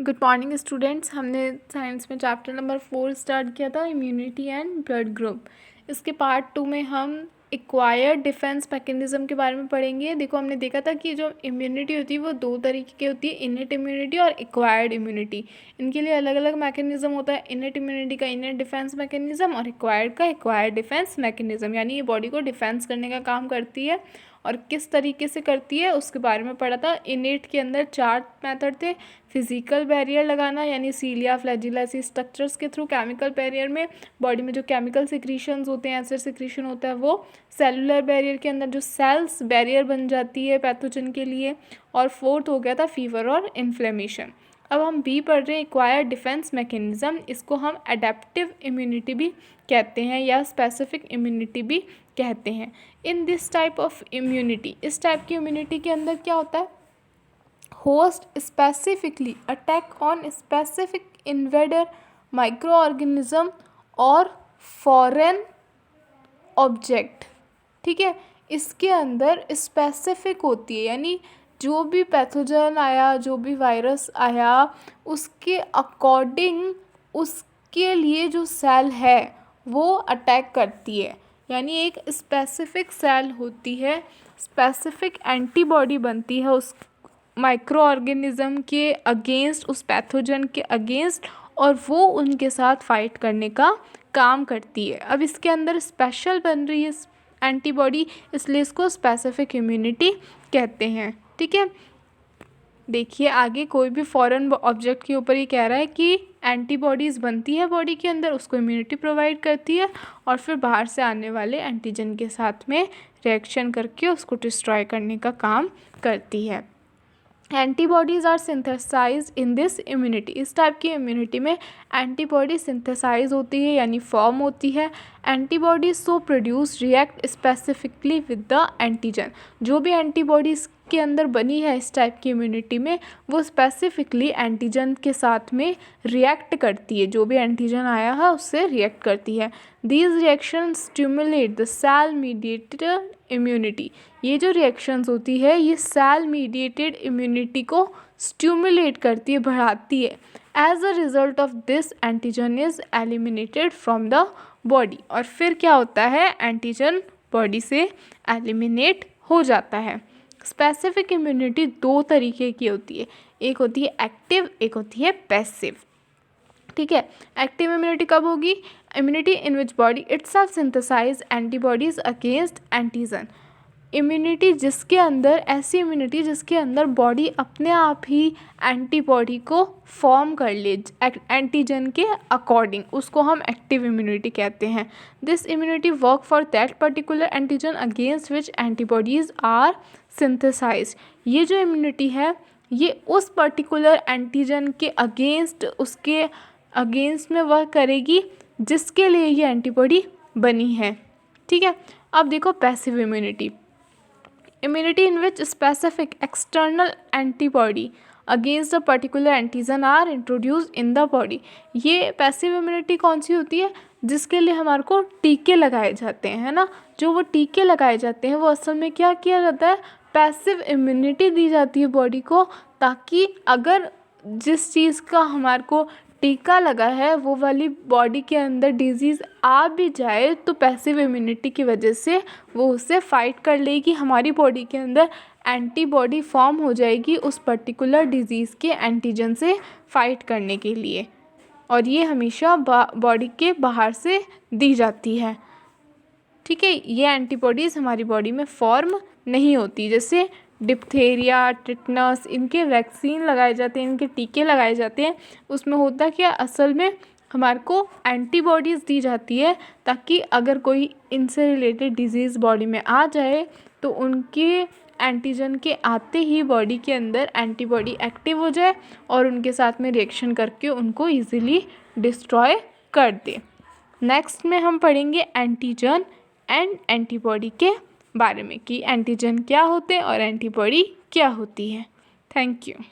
Good morning students. हमने science में chapter number 4 start किया था, इम्यूनिटी एंड ब्लड ग्रुप। इसके पार्ट 2 में हम एक्वायर्ड डिफेंस मैकेनिज्म के बारे में पढ़ेंगे। देखो, हमने देखा था कि जो इम्यूनिटी होती है वो दो तरीके की होती है, इनेट इम्यूनिटी और एक्वायर्ड इम्यूनिटी। इनके लिए अलग अलग मैकेनिज्म होता है। इनेट इम्यूनिटी का इनेट डिफेंस मैकेनिज्म और एक्वायर्ड का एक्वायर्ड डिफेंस मैकेनिज्म, यानी ये बॉडी को डिफेंस करने का काम करती है। और किस तरीके से करती है उसके बारे में पढ़ा था। इनेट के अंदर 4 मेथड थे। फिजिकल बैरियर लगाना, यानी सीलिया, फ्लैजिला, ऐसी स्ट्रक्चर्स के थ्रू केमिकल बैरियर में बॉडी में जो केमिकल सिक्रीशंस होते हैं, एसिड सिक्रीशन होता है वो। सेलुलर बैरियर के अंदर जो सेल्स बैरियर बन जाती है पैथोजन के लिए। और फोर्थ हो गया था फीवर और इन्फ्लेमेशन। अब हम बी पढ़ रहे हैं, एक्वायर्ड डिफेंस मैकेनिज्म। इसको हम एडेप्टिव इम्यूनिटी भी कहते हैं या स्पेसिफिक इम्यूनिटी भी कहते हैं। In this type of immunity, इस टाइप की इम्यूनिटी के अंदर क्या होता है, host specifically attack on specific invader, micro organism और फॉरेन ऑब्जेक्ट। ठीक है, इसके अंदर स्पेसिफिक होती है, यानी जो भी पैथोजन आया, जो भी वायरस आया, उसके अकॉर्डिंग उसके लिए जो सेल है वो अटैक करती है। यानी एक स्पेसिफिक सेल होती है, स्पेसिफिक एंटीबॉडी बनती है उस माइक्रो ऑर्गेनिज्म के अगेंस्ट, उस पैथोजन के अगेंस्ट, और वो उनके साथ फाइट करने का काम करती है। अब इसके अंदर स्पेशल बन रही है एंटीबॉडी, इसलिए इसको स्पेसिफिक इम्यूनिटी कहते हैं। ठीक है, देखिए आगे कोई भी फॉरेन ऑब्जेक्ट के ऊपर ये कह रहा है कि एंटीबॉडीज़ बनती है बॉडी के अंदर, उसको इम्यूनिटी प्रोवाइड करती है और फिर बाहर से आने वाले एंटीजन के साथ में रिएक्शन करके उसको डिस्ट्रॉय करने का काम करती है। Antibodies are synthesize in this immunity. इस टाइप की इम्यूनिटी में एंटीबॉडी सिंथेसाइज होती है, यानी फॉर्म होती है। Antibodies so produce react specifically with the antigen. जो भी एंटीबॉडीज़ के अंदर बनी है इस टाइप की इम्यूनिटी में, वो स्पेसिफिकली एंटीजन के साथ में रिएक्ट करती है, जो भी एंटीजन आया है उससे रिएक्ट करती है। These reaction stimulate the cell mediated immunity. ये जो रिएक्शंस होती है ये सेल मीडिएटेड इम्यूनिटी को स्टिमुलेट करती है, बढ़ाती है। As a result of this antigen is eliminated from the body. और फिर क्या होता है, एंटीजन बॉडी से एलिमिनेट हो जाता है। स्पेसिफिक इम्यूनिटी दो तरीके की होती है, एक होती है एक्टिव, एक होती है पैसिव। ठीक है, एक्टिव इम्यूनिटी कब होगी, immunity in which body itself synthesize antibodies against antigen. Immunity जिसके अंदर, ऐसी इम्यूनिटी जिसके अंदर बॉडी अपने आप ही एंटीबॉडी को फॉर्म कर ले एंटीजन के अकॉर्डिंग, उसको हम एक्टिव इम्यूनिटी कहते हैं। This immunity work for that particular antigen against which antibodies are synthesize. ये जो इम्यूनिटी है ये उस पर्टिकुलर एंटीजन के अगेंस्ट, उसके अगेंस्ट में वर्क करेगी जिसके लिए ये एंटीबॉडी बनी है। ठीक है, अब देखो passive immunity. Immunity in which specific external antibody against a particular antigen are introduce in the body. ये पैसिव इम्यूनिटी कौन सी होती है, जिसके लिए हमारे को टीके लगाए जाते हैं, है ना। जो वो टीके लगाए जाते हैं वो असल में क्या किया जाता है, पैसिव इम्यूनिटी दी जाती है बॉडी को, ताकि अगर जिस चीज़ का हमारे को टीका लगा है वो वाली बॉडी के अंदर डिजीज़ आ भी जाए तो पैसिव इम्यूनिटी की वजह से वो उससे फाइट कर लेगी, हमारी बॉडी के अंदर एंटीबॉडी फॉर्म हो जाएगी उस पर्टिकुलर डिजीज़ के एंटीजन से फाइट करने के लिए। और ये हमेशा बॉडी के बाहर से दी जाती है। ठीक है, ये एंटीबॉडीज़ हमारी बॉडी में फॉर्म नहीं होती। जैसे डिप्थेरिया, टिटनस, इनके वैक्सीन लगाए जाते हैं, इनके टीके लगाए जाते हैं, उसमें होता क्या, असल में हमारे को एंटीबॉडीज़ दी जाती है ताकि अगर कोई इनसे रिलेटेड डिजीज़ बॉडी में आ जाए तो उनके एंटीजन के आते ही बॉडी के अंदर एंटीबॉडी एक्टिव हो जाए और उनके साथ में रिएक्शन करके उनको ईजिली डिस्ट्रॉय कर दे। नेक्स्ट में हम पढ़ेंगे एंटीजन एंड एंटीबॉडी के बारे में, कि एंटीजन क्या होते हैं और एंटीबॉडी क्या होती है। Thank you.